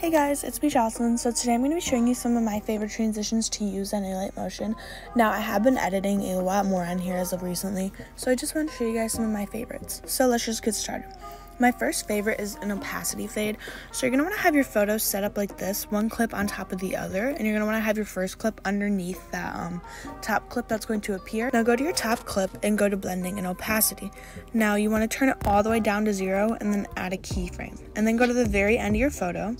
Hey guys, it's me Jocelyn. So today I'm going to be showing you some of my favorite transitions to use on alight motion. Now I have been editing a lot more on here as of recently, so I just want to show you guys some of my favorites. So let's just get started. My first favorite is an opacity fade. So you're going to want to have your photos set up like this, one clip on top of the other, and you're going to want to have your first clip underneath that top clip that's going to appear. Now go to your top clip and go to blending and opacity. Now you want to turn it all the way down to 0 and then add a keyframe. And then go to the very end of your photo,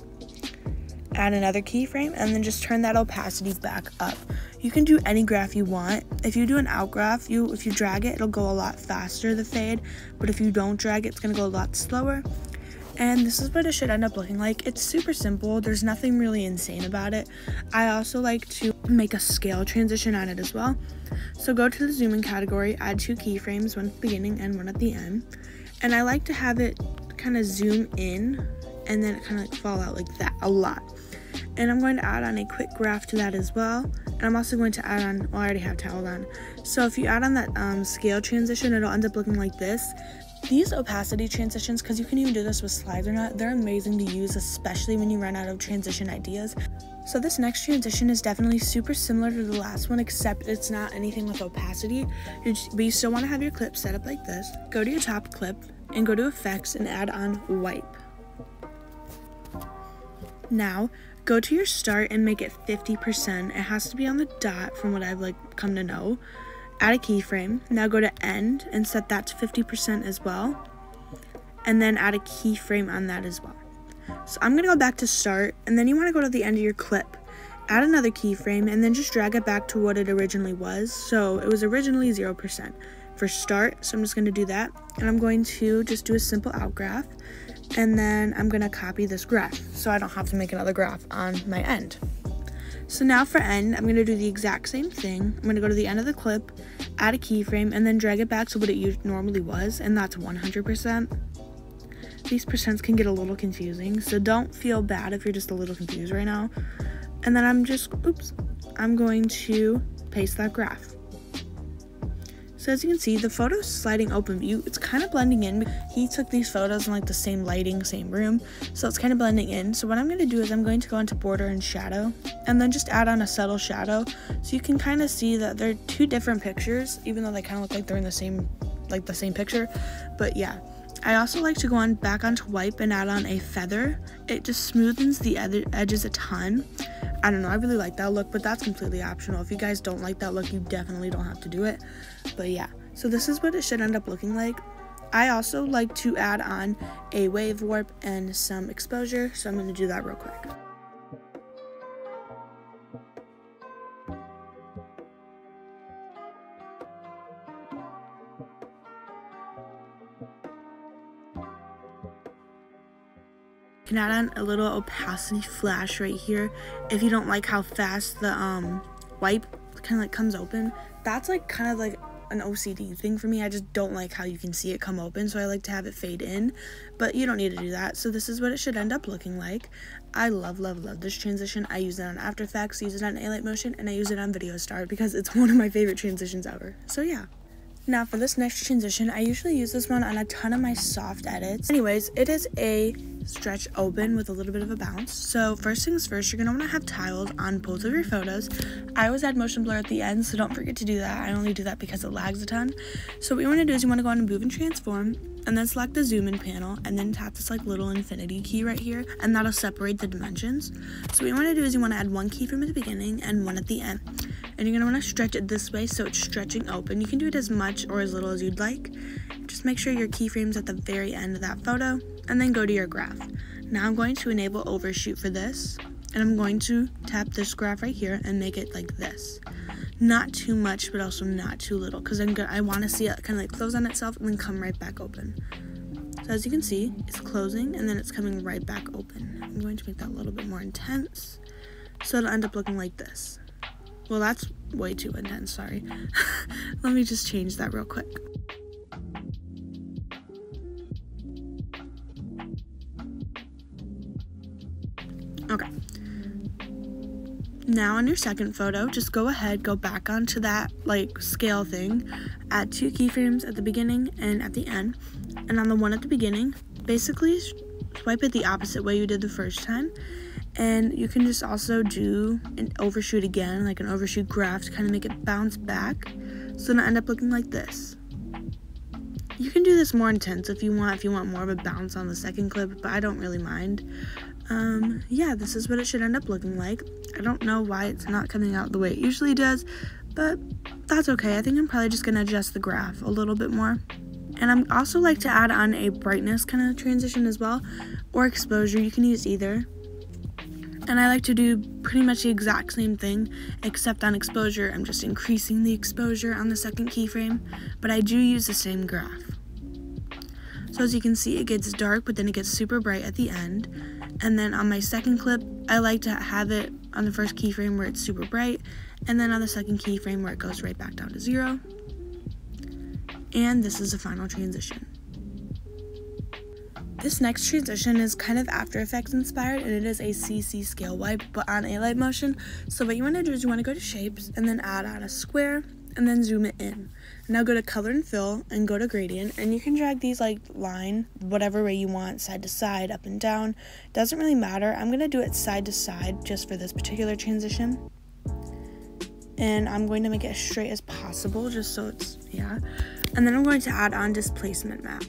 add another keyframe, and then just turn that opacity back up. You can do any graph you want. If you do an out graph, if you drag it, it'll go a lot faster, the fade, but if you don't drag it, it's gonna go a lot slower. And this is what it should end up looking like. It's super simple. There's nothing really insane about it. I also like to make a scale transition on it as well. So go to the zoom in category, add 2 keyframes, one at the beginning and one at the end. And I like to have it kind of zoom in and then it kind of like fall out like that a lot. And I'm going to add on a quick graph to that as well. And I'm also going to add on, well, I already have tiled on. So if you add on that scale transition, it'll end up looking like this. These opacity transitions, because you can even do this with slides or not, they're amazing to use, especially when you run out of transition ideas. So this next transition is definitely super similar to the last one, except it's not anything with opacity. But you still want to have your clip set up like this. Go to your top clip and go to effects and add on wipe. Now, go to your start and make it 50%. It has to be on the dot from what I've come to know. Add a keyframe. Now go to end and set that to 50% as well. And then add a keyframe on that as well. So I'm going to go back to start, and then you want to go to the end of your clip. Add another keyframe and then just drag it back to what it originally was. So it was originally 0% for start. So I'm just going to do that. And I'm going to just do a simple out graph. And then I'm gonna copy this graph so I don't have to make another graph on my end. So now for end, I'm gonna do the exact same thing. I'm gonna go to the end of the clip, add a keyframe, and then drag it back to what it normally was, and that's 100%. These percents can get a little confusing, so don't feel bad if you're just a little confused right now. And then I'm going to paste that graph. So as you can see, the photo's sliding open view. It's kind of blending in. He took these photos in the same lighting, same room, so it's kind of blending in. So what I'm going to do is I'm going to go into border and shadow, and then just add on a subtle shadow, so you can kind of see that they're 2 different pictures, even though they kind of look like they're in the same picture. But yeah, I also like to go back onto wipe and add on a feather. It just smoothens the edges a ton. I don't know, I really like that look, but that's completely optional. If you guys don't like that look, you definitely don't have to do it. But yeah, so this is what it should end up looking like. I also like to add on a wave warp and some exposure, so I'm going to do that real quick. You can add on a little opacity flash right here if you don't like how fast the wipe kind of comes open. That's kind of an OCD thing for me. I just don't like how you can see it come open, so I like to have it fade in, but you don't need to do that. So this is what it should end up looking like. I love this transition. I use it on After Effects, use it on alight motion, and I use it on Video Star because it's one of my favorite transitions ever. So yeah. Now for this next transition, I usually use this one on a ton of my soft edits. Anyways, it is a stretch open with a little bit of a bounce. So first things first, you're gonna wanna have tiled on both of your photos. I always add motion blur at the end, so don't forget to do that. I only do that because it lags a ton. So what you wanna do is you wanna go on and move and transform, and then select the zoom in panel, and then tap this little infinity key right here, and that'll separate the dimensions. So what you wanna do is you wanna add one keyframe at the beginning and one at the end. And you're gonna wanna stretch it this way so it's stretching open. You can do it as much or as little as you'd like. Just make sure your keyframe's at the very end of that photo, and then go to your graph. Now I'm going to enable overshoot for this, and I'm going to tap this graph right here and make it like this. Not too much, but also not too little, because I want to see it kind of close on itself and then come right back open. So as you can see, it's closing and then it's coming right back open. I'm going to make that a little bit more intense, so it'll end up looking like this. Well, that's way too intense, sorry. Let me just change that real quick. Okay. Now on your second photo, just go ahead, go back onto that scale thing, add 2 keyframes at the beginning and at the end, and on the one at the beginning, basically swipe it the opposite way you did the first time, And you can just also do an overshoot again, like an overshoot graph, to kind of make it bounce back. So it'll end up looking like this. You can do this more intense if you want more of a bounce on the second clip, but I don't really mind. Yeah, this is what it should end up looking like. I don't know why it's not coming out the way it usually does, but that's okay. I think I'm probably just going to adjust the graph a little bit more. And I'm also like to add on a brightness kind of transition as well, or exposure. You can use either. And I like to do pretty much the exact same thing, except on exposure, I'm just increasing the exposure on the second keyframe, but I do use the same graph. So as you can see, it gets dark, but then it gets super bright at the end. And then on my second clip, I like to have it on the first keyframe where it's super bright, and then on the second keyframe where it goes right back down to 0. And this is the final transition. This next transition is kind of After Effects inspired, and it is a CC scale wipe, but on alight motion. So what you want to do is you want to go to shapes, and then add on a square, and then zoom it in. Now go to color and fill, and go to gradient, and you can drag these like line, whatever way you want, side to side, up and down. Doesn't really matter. I'm going to do it side to side just for this particular transition. And I'm going to make it as straight as possible, just so it's, yeah. And then I'm going to add on Displacement Map.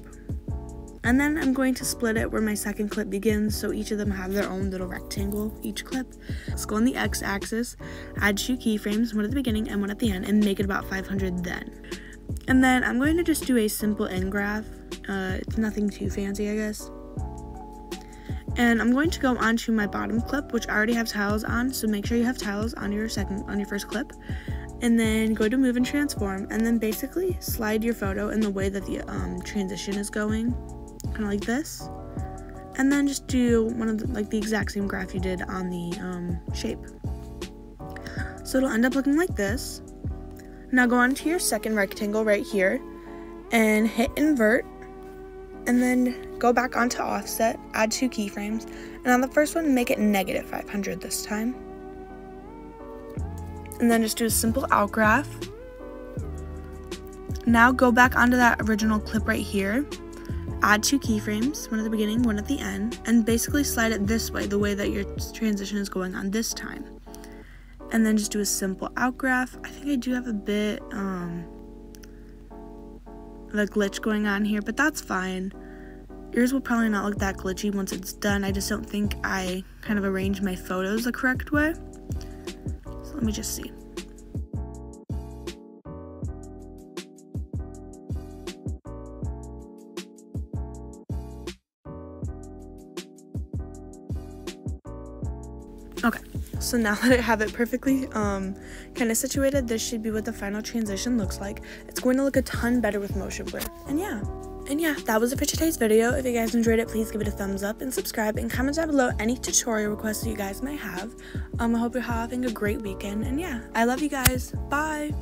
And then I'm going to split it where my second clip begins, so each of them have their own little rectangle, each clip. Let's go on the x-axis, add 2 keyframes, one at the beginning and one at the end, and make it about 500 then. And then I'm going to just do a simple end graph. It's nothing too fancy, I guess. And I'm going to go onto my bottom clip, which I already have tiles on, so make sure you have tiles on your first clip. And then go to move and transform, and then basically slide your photo in the way that the transition is going. Kind of like this, and then just do one of the exact same graph you did on the shape. So it'll end up looking like this. Now go on to your second rectangle right here and hit invert, and then go back onto offset, add 2 keyframes, and on the first one make it negative 500 this time, and then just do a simple outgraph. Now go back onto that original clip right here, add 2 keyframes, one at the beginning, one at the end, and basically slide it this way, the way that your transition is going on this time. And then just do a simple outgraph. I think I do have a bit of a glitch going on here, but that's fine. Yours will probably not look that glitchy once it's done. I just don't think I kind of arranged my photos the correct way. So let me just see. Okay, so now that I have it perfectly kind of situated, this should be what the final transition looks like. It's going to look a ton better with motion blur. And yeah, that was it for today's video. If you guys enjoyed it, please give it a thumbs up and subscribe, and comment down below any tutorial requests that you guys might have. I hope you're having a great weekend, and yeah, I love you guys. Bye!